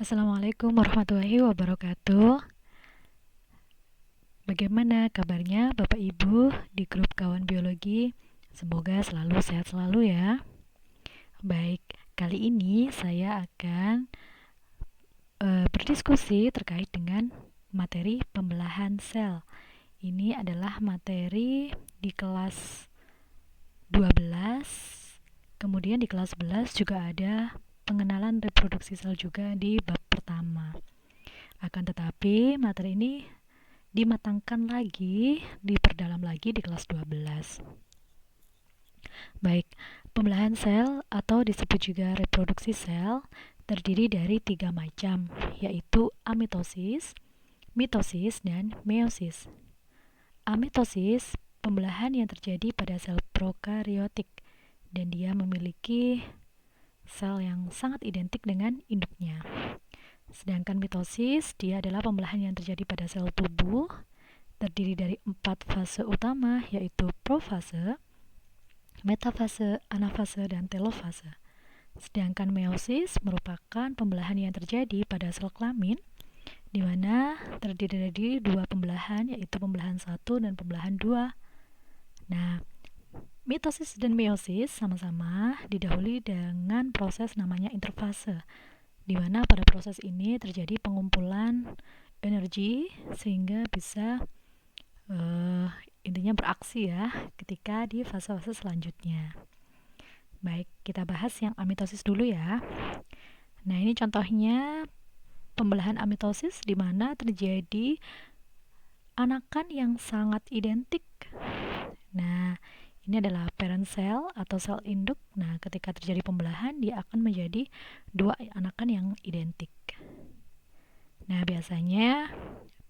Assalamualaikum warahmatullahi wabarakatuh. Bagaimana kabarnya Bapak Ibu di grup kawan biologi? Semoga selalu sehat selalu ya. Baik, kali ini saya akan berdiskusi terkait dengan materi pembelahan sel. Ini adalah materi di kelas 12. Kemudian di kelas 11 juga ada pengenalan reproduksi sel juga di bab pertama. Akan tetapi materi ini dimatangkan lagi, diperdalam lagi di kelas 12. Baik, pembelahan sel atau disebut juga reproduksi sel terdiri dari 3 macam, yaitu amitosis, mitosis, dan meiosis. Amitosis, pembelahan yang terjadi pada sel prokariotik dan dia memiliki sel yang sangat identik dengan induknya. Sedangkan mitosis, dia adalah pembelahan yang terjadi pada sel tubuh, terdiri dari 4 fase utama, yaitu profase, metafase, anafase, dan telofase. Sedangkan meiosis merupakan pembelahan yang terjadi pada sel kelamin, di mana terdiri dari 2 pembelahan, yaitu pembelahan 1 dan pembelahan 2. Nah, mitosis dan meiosis sama-sama didahului dengan proses namanya interfase, di mana pada proses ini terjadi pengumpulan energi sehingga bisa intinya beraksi ya ketika di fase-fase selanjutnya. Baik, kita bahas yang amitosis dulu ya. Nah, ini contohnya pembelahan amitosis di mana terjadi anakan yang sangat identik. Nah, ini adalah parent cell atau sel induk. Nah, ketika terjadi pembelahan, dia akan menjadi 2 anakan yang identik. Nah, biasanya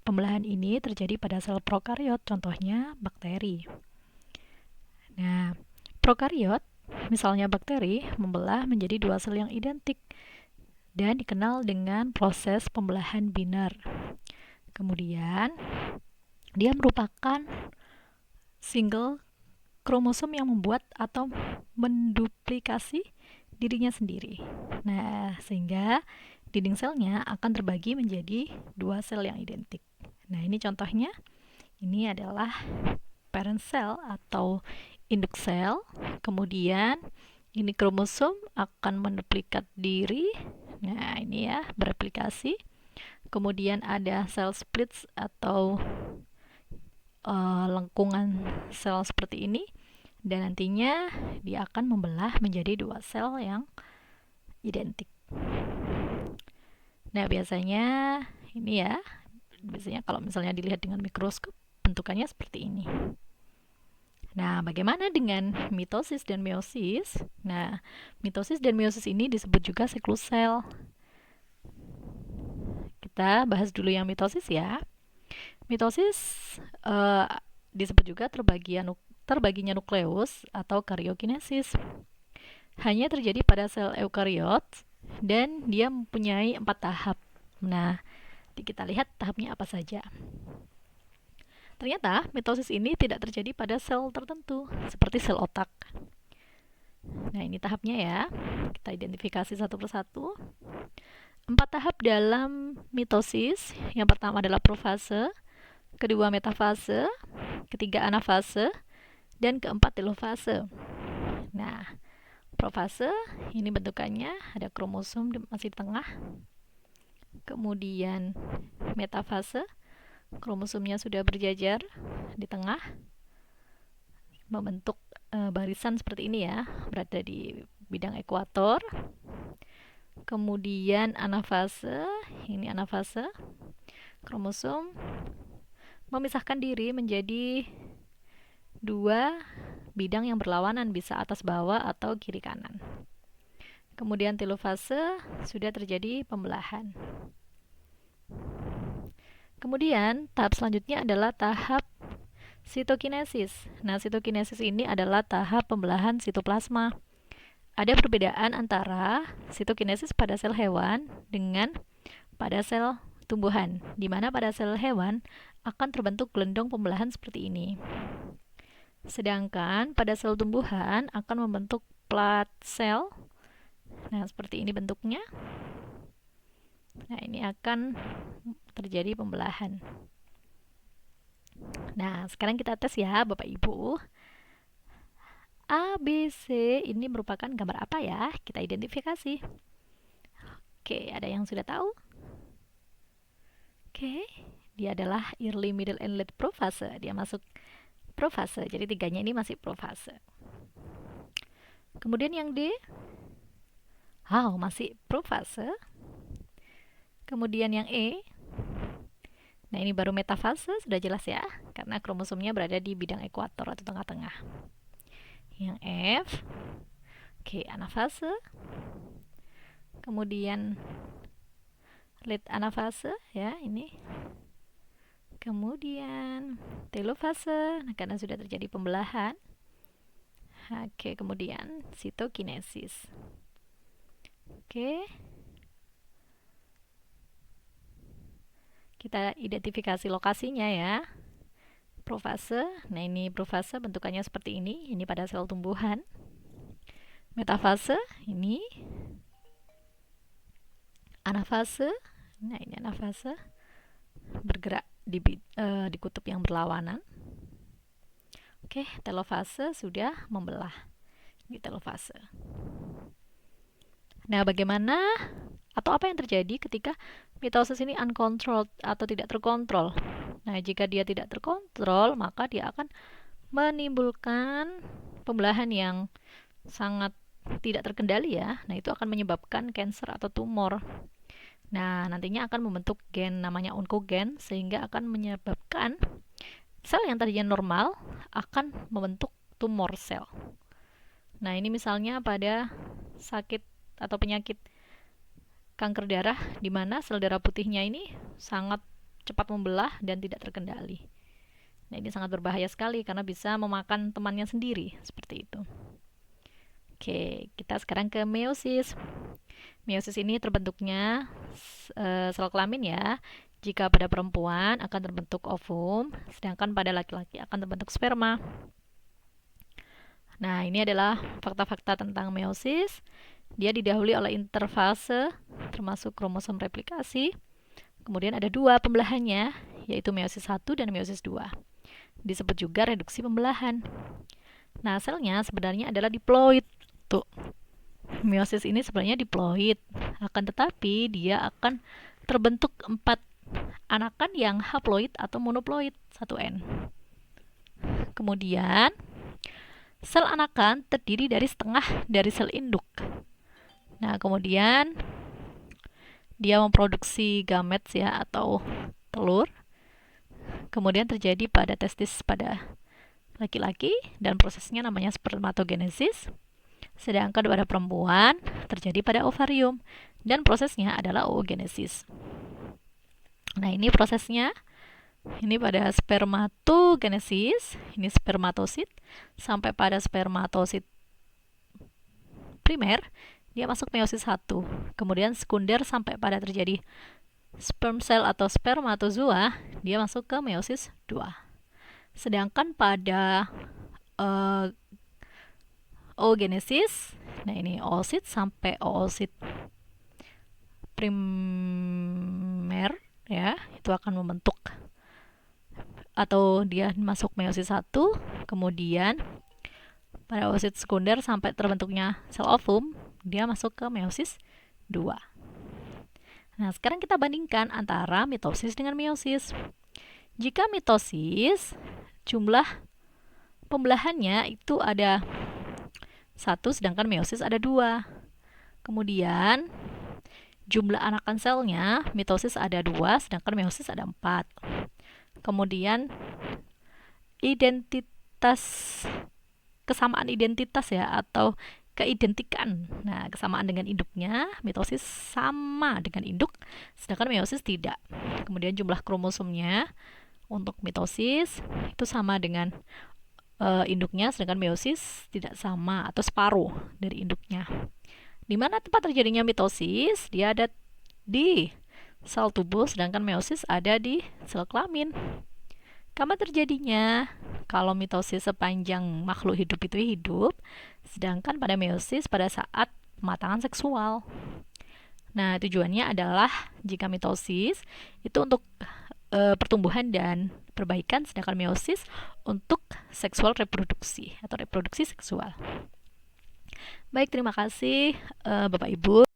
pembelahan ini terjadi pada sel prokariot, contohnya bakteri. Nah, prokariot, misalnya bakteri, membelah menjadi 2 sel yang identik dan dikenal dengan proses pembelahan biner. Kemudian, dia merupakan single kromosom yang membuat atau menduplikasi dirinya sendiri. Nah, sehingga dinding selnya akan terbagi menjadi 2 sel yang identik. Nah, ini contohnya. Ini adalah parent cell atau induk sel. Kemudian ini kromosom akan menduplikat diri. Nah, ini ya, bereplikasi. Kemudian ada cell splits atau lengkungan sel seperti ini, dan nantinya dia akan membelah menjadi 2 sel yang identik. Nah, biasanya ini ya, biasanya kalau misalnya dilihat dengan mikroskop bentukannya seperti ini. Nah, bagaimana dengan mitosis dan meiosis? Nah, mitosis dan meiosis ini disebut juga siklus sel. Kita bahas dulu yang mitosis ya. Mitosis disebut juga terbaginya nukleus atau karyokinesis. Hanya terjadi pada sel eukariot dan dia mempunyai 4 tahap. Nah, kita lihat tahapnya apa saja. Ternyata mitosis ini tidak terjadi pada sel tertentu, seperti sel otak. Nah, ini tahapnya ya. Kita identifikasi satu persatu. 4 tahap dalam mitosis. Yang pertama adalah profase, kedua metafase, ketiga anafase, dan keempat telofase. Nah, profase ini bentukannya ada kromosom masih di tengah. Kemudian metafase, kromosomnya sudah berjajar di tengah, membentuk barisan seperti ini ya, berada di bidang ekuator. Kemudian anafase, ini anafase, kromosom memisahkan diri menjadi 2 bidang yang berlawanan, bisa atas bawah atau kiri kanan. Kemudian telofase sudah terjadi pembelahan. Kemudian tahap selanjutnya adalah tahap sitokinesis. Nah, sitokinesis ini adalah tahap pembelahan sitoplasma. Ada perbedaan antara sitokinesis pada sel hewan dengan pada sel tumbuhan, di mana pada sel hewan akan terbentuk gelendong pembelahan seperti ini. Sedangkan pada sel tumbuhan akan membentuk plat sel. Nah, seperti ini bentuknya. Nah, ini akan terjadi pembelahan. Nah, sekarang kita tes ya, Bapak Ibu. A, B, C ini merupakan gambar apa ya? Kita identifikasi. Oke, ada yang sudah tahu? Oke, dia adalah early, middle, and late profase. Dia masuk profase, jadi tiganya ini masih profase. Kemudian yang D, masih profase. Kemudian yang E, nah ini baru metafase, sudah jelas ya, karena kromosomnya berada di bidang ekuator atau tengah-tengah. Yang F, oke, anafase. Kemudian late anafase ya, ini. Kemudian telofase, nah, karena sudah terjadi pembelahan. Oke, kemudian sitokinesis. Oke. Kita identifikasi lokasinya ya. Profase, nah ini profase bentukannya seperti ini pada sel tumbuhan. Metafase, ini. Anafase, nah ini anafase, bergerak di kutub yang berlawanan. Oke, telofase sudah membelah di telofase. Nah, bagaimana atau apa yang terjadi ketika mitosis ini uncontrolled atau tidak terkontrol? Nah, jika dia tidak terkontrol, maka dia akan menimbulkan pembelahan yang sangat tidak terkendali ya. Nah, itu akan menyebabkan kanker atau tumor. Nah, nantinya akan membentuk gen namanya onkogen sehingga akan menyebabkan sel yang tadinya normal akan membentuk tumor sel. Nah, ini misalnya pada sakit atau penyakit kanker darah di mana sel darah putihnya ini sangat cepat membelah dan tidak terkendali. Nah, ini sangat berbahaya sekali karena bisa memakan temannya sendiri, seperti itu. Oke, kita sekarang ke meiosis. Meiosis ini terbentuknya sel kelamin ya. Jika pada perempuan akan terbentuk ovum, sedangkan pada laki-laki akan terbentuk sperma. Nah, ini adalah fakta-fakta tentang meiosis. Dia didahului oleh interfase, termasuk kromosom replikasi. Kemudian ada 2 pembelahannya, yaitu meiosis 1 dan meiosis 2. Disebut juga reduksi pembelahan. Nah, selnya sebenarnya adalah diploid. Tuh, meiosis ini sebenarnya diploid. Akan tetapi, dia akan terbentuk 4 anakan yang haploid atau monoploid, 1N. Kemudian, sel anakan terdiri dari setengah dari sel induk. Nah, kemudian dia memproduksi gametes ya atau telur. Kemudian terjadi pada testis pada laki-laki dan prosesnya namanya spermatogenesis. Sedangkan pada perempuan terjadi pada ovarium dan prosesnya adalah oogenesis. Nah, ini prosesnya. Ini pada spermatogenesis, ini spermatosit sampai pada spermatosit primer. Dia masuk meiosis 1, kemudian sekunder sampai pada terjadi sperm cell atau spermatozoa, dia masuk ke meiosis 2. Sedangkan pada oogenesis, nah ini oosit sampai oosit primer ya, itu akan membentuk atau dia masuk meiosis 1, kemudian pada oosit sekunder sampai terbentuknya sel ovum, dia masuk ke meiosis 2. Nah, sekarang kita bandingkan antara mitosis dengan meiosis. Jika mitosis, jumlah pembelahannya itu ada 1, sedangkan meiosis ada 2. Kemudian, jumlah anakan selnya, mitosis ada 2, sedangkan meiosis ada 4. Kemudian, kesamaan identitas ya, atau keidentikan. Nah, kesamaan dengan induknya, mitosis sama dengan induk, sedangkan meiosis tidak. Kemudian jumlah kromosomnya untuk mitosis itu sama dengan induknya, sedangkan meiosis tidak sama atau separuh dari induknya. Di mana tempat terjadinya mitosis? Dia ada di sel tubuh, sedangkan meiosis ada di sel kelamin. Kapan terjadinya? Kalau mitosis sepanjang makhluk hidup itu hidup, sedangkan pada meiosis pada saat pematangan seksual. Nah, tujuannya adalah jika mitosis itu untuk pertumbuhan dan perbaikan, sedangkan meiosis untuk seksual reproduksi atau reproduksi seksual. Baik, terima kasih Bapak Ibu.